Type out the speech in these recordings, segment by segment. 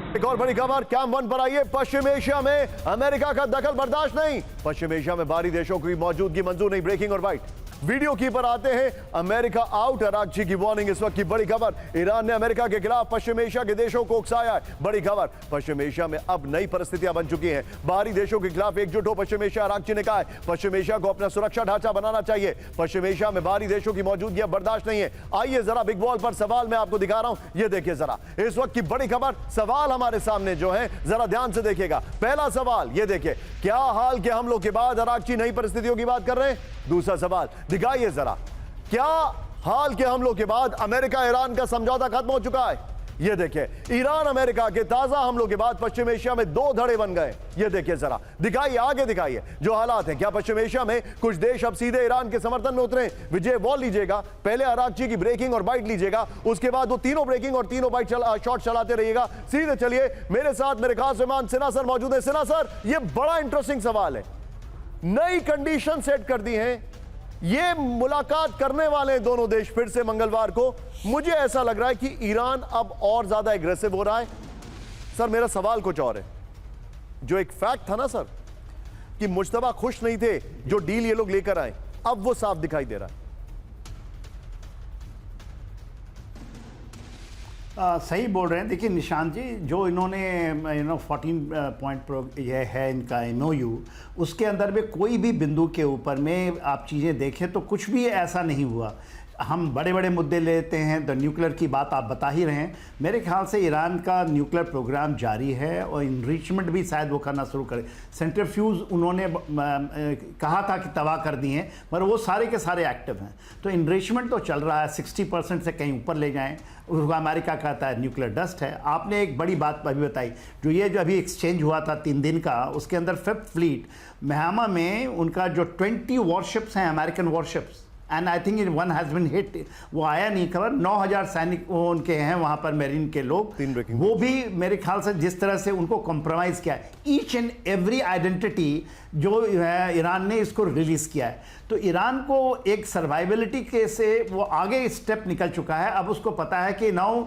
एक और बड़ी खबर कैंप वन पर आई है। पश्चिम एशिया में अमेरिका का दखल बर्दाश्त नहीं। पश्चिम एशिया में बाहरी देशों की मौजूदगी मंजूर नहीं। ब्रेकिंग और बाइट वीडियो की पर आते हैं। अमेरिका आउट, अरागची की वार्निंग। इस वक्त की बड़ी खबर, ईरान ने अमेरिका के खिलाफ पश्चिम एशिया के देशों को उकसाया है। बड़ी खबर, पश्चिम एशिया में अब नई परिस्थितियां बन चुकी हैं। बाहरी देशों के खिलाफ एकजुट हो पश्चिम एशिया। अरागची ने कहा है पश्चिम एशिया को अपना सुरक्षा ढांचा बनाना चाहिए। पश्चिम एशिया में बाहरी देशों की मौजूदगी अब बर्दाश्त नहीं है। आइए जरा बिग बॉल पर सवाल मैं आपको दिखा रहा हूं, ये देखिए जरा। इस वक्त की बड़ी खबर, सवाल हमारे सामने जो है, जरा ध्यान से देखिएगा। पहला सवाल ये देखिए, क्या हाल के हमलों के बाद अरागची नई परिस्थितियों की बात कर रहे हैं? दूसरा सवाल दिखाइए जरा, क्या हाल के हमलों के बाद अमेरिका ईरान का समझौता खत्म हो चुका है? ये देखिए, ईरान अमेरिका के ताजा हमलों के बाद पश्चिम एशिया में दो धड़े बन गए। ये देखिए जरा, दिखाइए, आगे दिखाइए जो हालात हैं। क्या पश्चिम एशिया में कुछ देश अब सीधे ईरान के समर्थन में उतरे? विजय वॉल लीजिएगा, पहले अरागची की ब्रेकिंग और बाइट लीजिएगा, उसके बाद वो तीनों ब्रेकिंग और तीनों बाइट शॉट चलाते रहिएगा। सीधे चलिए, मेरे साथ मेरे खास मेहमान सिन्हा सर मौजूद है। सिन्हा सर, ये बड़ा इंटरेस्टिंग सवाल है। नई कंडीशन सेट कर दी है, ये मुलाकात करने वाले हैं दोनों देश फिर से मंगलवार को। मुझे ऐसा लग रहा है कि ईरान अब और ज्यादा एग्रेसिव हो रहा है। सर मेरा सवाल कुछ और है। जो एक फैक्ट था ना सर कि मुश्तबा खुश नहीं थे जो डील ये लोग लेकर आए, अब वो साफ दिखाई दे रहा है। सही बोल रहे हैं। देखिए निशांत जी, जो इन्होंने 14 पॉइंट ये है इनका MOU, उसके अंदर में कोई भी बिंदु के ऊपर में आप चीज़ें देखें तो कुछ भी ऐसा नहीं हुआ। हम बड़े बड़े मुद्दे लेते हैं, तो न्यूक्लियर की बात आप बता ही रहे हैं। मेरे ख्याल से ईरान का न्यूक्लियर प्रोग्राम जारी है और इनरिचमेंट भी शायद वो करना शुरू करे। सेंट्रीफ्यूज उन्होंने कहा था कि तबाह कर दिए हैं, पर वो सारे के सारे एक्टिव हैं। तो इनरिचमेंट तो चल रहा है, 60% से कहीं ऊपर ले जाएं। उसको अमेरिका कहता है न्यूक्लियर डस्ट है। आपने एक बड़ी बात अभी बताई, जो अभी एक्सचेंज हुआ था 3 दिन का, उसके अंदर 5th फ्लीट महिमा में उनका जो 20 वॉरशिप्स हैं, American warships, and I think one has been hit, वो आया नहीं खबर। 9000 सैनिक उनके हैं वहाँ पर, मेरीन के लोग, वो भी मेरे ख्याल से जिस तरह से उनको कॉम्प्रोमाइज़ किया है, ईच एंड एवरी आइडेंटिटी जो है ईरान ने इसको रिलीज़ किया है। तो ईरान को एक सर्वाइबिलिटी के से वो आगे स्टेप निकल चुका है। अब उसको पता है कि नाउ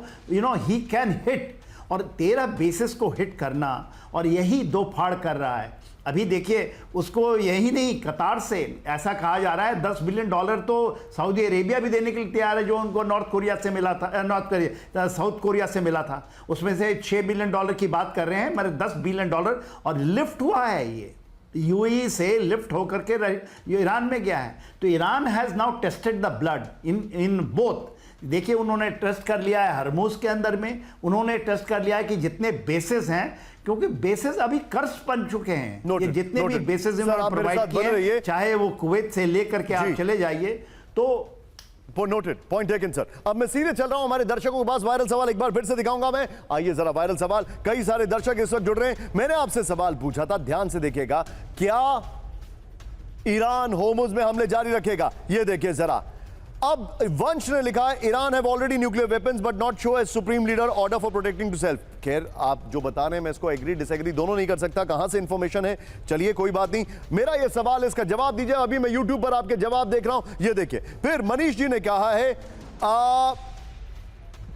ही कैन हिट, और 13 बेसिस को हिट करना, और यही दो फाड़ कर रहा है। अभी देखिए, उसको यही नहीं, कतार से ऐसा कहा जा रहा है $10 बिलियन तो सऊदी अरेबिया भी देने के लिए तैयार है, जो उनको साउथ कोरिया से मिला था। उसमें से $6 बिलियन की बात कर रहे हैं, मतलब $10 बिलियन, और लिफ्ट हुआ है ये UAE से लिफ्ट होकर के ईरान में गया है। तो Iran has now tested the blood in both. देखिए, उन्होंने टेस्ट कर लिया है हरमुज के अंदर में, उन्होंने टेस्ट कर लिया है कि जितने बेसिस हैं, क्योंकि बेसिस अभी कर्ज बन चुके हैं। ये जितने भी बेसिस इन्होंने प्रोवाइड किए, चाहे वो कुवैत से लेकर के आप चले जाइए, तो नोटेड, पॉइंट टेकन सर। अब मैं सीधे चल रहा हूं हमारे दर्शकों के पास। वायरल सवाल एक बार फिर से दिखाऊंगा मैं। आइए जरा, वायरल सवाल, कई सारे दर्शक इस वक्त जुड़ रहे हैं। मैंने आपसे सवाल पूछा था, ध्यान से देखिएगा, क्या ईरान होर्मुज में हमले जारी रखेगा? ये देखिए जरा। अब वंश ने लिखा है, Iran have already nuclear weapons but not show as supreme leader order for protecting to self. खैर, आप जो बता रहे हैं मैं इसको एग्री डिसएग्री दोनों नहीं कर सकता, कहां से इंफॉर्मेशन है, चलिए कोई बात नहीं। मेरा ये सवाल, इसका जवाब दीजिए। अभी मैं यूट्यूब पर आपके जवाब देख रहा हूं, ये देखिए। फिर मनीष जी ने कहा है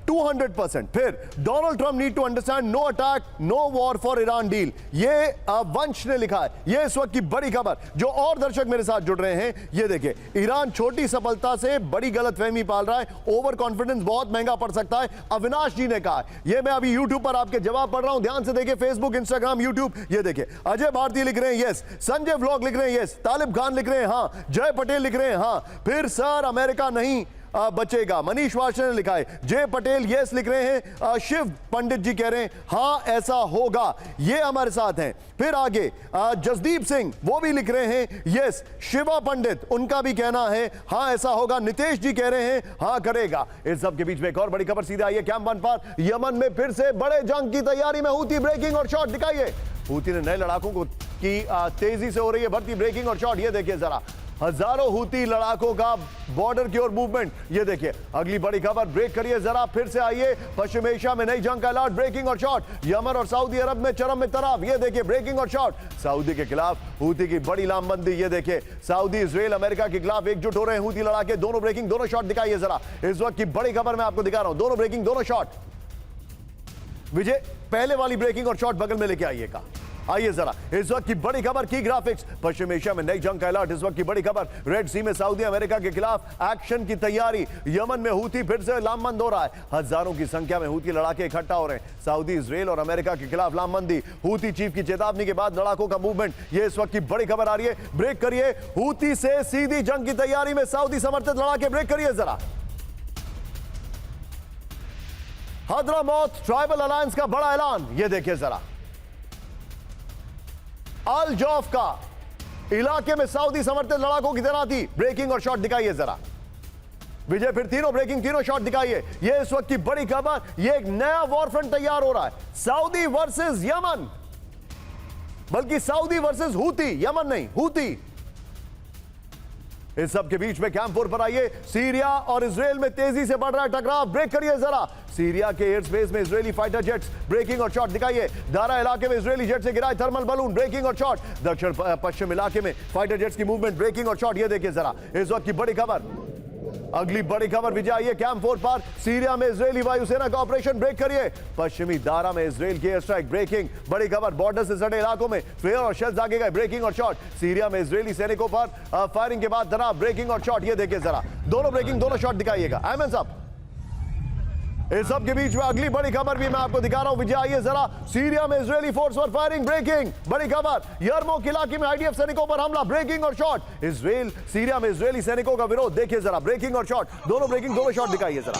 200%। फिर Donald Trump need to understand no attack no war for Iran deal, ये वंश ने लिखा है। ये इस वक्त की बड़ी खबर। जो और दर्शक मेरे साथ जुड़ रहे हैं, ये देखिए, ईरान छोटी सफलता से बड़ी गलतफहमी पाल रहा है, ओवर कॉन्फिडेंस बहुत महंगा पड़ सकता है, अविनाश जी ने कहा है। ये मैं अभी यूट्यूब पर आपके जवाब पढ़ रहा हूं, ध्यान से देखिए, फेसबुक, इंस्टाग्राम, यूट्यूब। ये देखिए, अजय भारती लिख रहे हैं यस, संजय व्लॉग लिख रहे हैं यस, तालिब खान लिख रहे हैं हाँ, जय पटेल लिख रहे हैं हाँ, फिर सर अमेरिका नहीं बचेगा, मनीष वाशर ने लिखा है, जय पटेल यस लिख रहे हैं, शिव पंडित जी कह रहे हैं हाँ ऐसा होगा, ये हमारे साथ हैं। फिर आगे जसदीप सिंह वो भी लिख रहे हैं यस, शिवा पंडित उनका भी कहना है हाँ ऐसा होगा, नितेश जी कह रहे हैं हाँ करेगा। इस सब के बीच में एक और बड़ी खबर सीधे आई है कैंप वन पर। यमन में फिर से बड़े जंग की तैयारी में हूती, ब्रेकिंग और शॉट दिखाइए। हूती ने नए लड़ाकों को की तेजी से हो रही है भर्ती, ब्रेकिंग और शॉट ये देखिए जरा। हजारों हूती लड़ाकों का बॉर्डर की ओर मूवमेंट, ये देखिए। अगली बड़ी खबर, ब्रेक करिए जरा, फिर से आइए। पश्चिम एशिया में नई जंग का अलर्ट, ब्रेकिंग और शॉट। यमन और सऊदी अरब में चरम में तनाव, ये देखिए, ब्रेकिंग और शॉट। सऊदी के खिलाफ हूती की बड़ी लामबंदी, ये देखिए। सऊदी, इजराइल, अमेरिका के खिलाफ एकजुट हो रहे हैं हूती लड़ाके। दोनों ब्रेकिंग, दोनों शॉट दिखाइए जरा। इस वक्त की बड़ी खबर मैं आपको दिखा रहा हूं, दोनों ब्रेकिंग, दोनों शॉट। विजय पहले वाली ब्रेकिंग और शॉट बगल में लेके आइएगा। आइए जरा इस वक्त की बड़ी खबर की ग्राफिक्स। पश्चिम एशिया में नई जंग का अलर्ट। इस वक्त की बड़ी खबर, रेड सी में सऊदी अमेरिका के खिलाफ एक्शन की तैयारी। यमन में हूती फिर से लामबंद हो रहा है। हजारों की संख्या में हूती लड़ाके इकट्ठा हो रहे हैं। सऊदी, इजराइल और अमेरिका के खिलाफ लामबंदी। हूती चीफ की चेतावनी के बाद लड़ाकों का मूवमेंट। ये इस वक्त की बड़ी खबर आ रही है। ब्रेक करिए। हूती से सीधी जंग की तैयारी में सऊदी समर्थित लड़ाके। ब्रेक करिए जरा। हदरामौत ट्राइबल अलायंस का बड़ा ऐलान, ये देखिए जरा। अल जौफ का इलाके में सऊदी समर्थित लड़ाकों की तैनाती। ब्रेकिंग और शॉट दिखाइए जरा विजय, फिर तीनों ब्रेकिंग तीनों शॉट दिखाइए। ये इस वक्त की बड़ी खबर। ये एक नया वॉरफ्रंट तैयार हो रहा है। सऊदी वर्सेस यमन, बल्कि सऊदी वर्सेस हूती, यमन नहीं हूती। इस सब के बीच में कैंपुर पर आइए। सीरिया और इजराइल में तेजी से बढ़ रहा है टकराव। ब्रेक करिए जरा। सीरिया के एयर स्पेस में इजरायली फाइटर जेट्स। ब्रेकिंग और शॉट दिखाइए। दारा इलाके में इजरायली जेट से गिराए थर्मल बलून। ब्रेकिंग और शॉट। दक्षिण पश्चिम इलाके में फाइटर जेट्स की मूवमेंट। ब्रेकिंग और शॉट, ये देखिए जरा इस वक्त की बड़ी खबर। अगली बड़ी खबर विजय आइए कैंप 4 पर। सीरिया में इजरायली वायुसेना का ऑपरेशन। ब्रेक करिए। पश्चिमी दारा में इजराइल की एयर स्ट्राइक। ब्रेकिंग। बड़ी खबर, बॉर्डर से सटे इलाकों में फ्लेयर और शेल्स आगे गए। ब्रेकिंग और शॉट। सीरिया में इजरायली सैनिकों पर फायरिंग के बाद तनाव। ब्रेकिंग और शॉट, ये देखिए जरा दोनों ब्रेकिंग दोनों शॉट दिखाइएगा। अहमद साहब, इस सब के बीच में अगली बड़ी खबर भी मैं आपको दिखा रहा हूं। विजय आइए जरा। सीरिया में इजरायली फोर्स पर फायरिंग। ब्रेकिंग। बड़ी खबर, यरमुक इलाके में आईडीएफ सैनिकों पर हमला। ब्रेकिंग और शॉट। इजराइल सीरिया में इजरायली सैनिकों का विरोध। देखिए जरा ब्रेकिंग और शॉट, दोनों ब्रेकिंग दोनों शॉट दिखाइए जरा।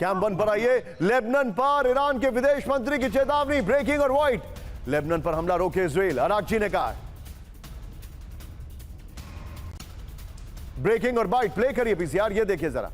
कैंप 1 पर आइए। लेबनान पर ईरान के विदेश मंत्री की चेतावनी। ब्रेकिंग और व्हाइट। लेबनान पर हमला रोके इजराइल, अरागची ने कहा। ब्रेकिंग और बाइट प्ले करिए पीसीआर, ये देखिए जरा।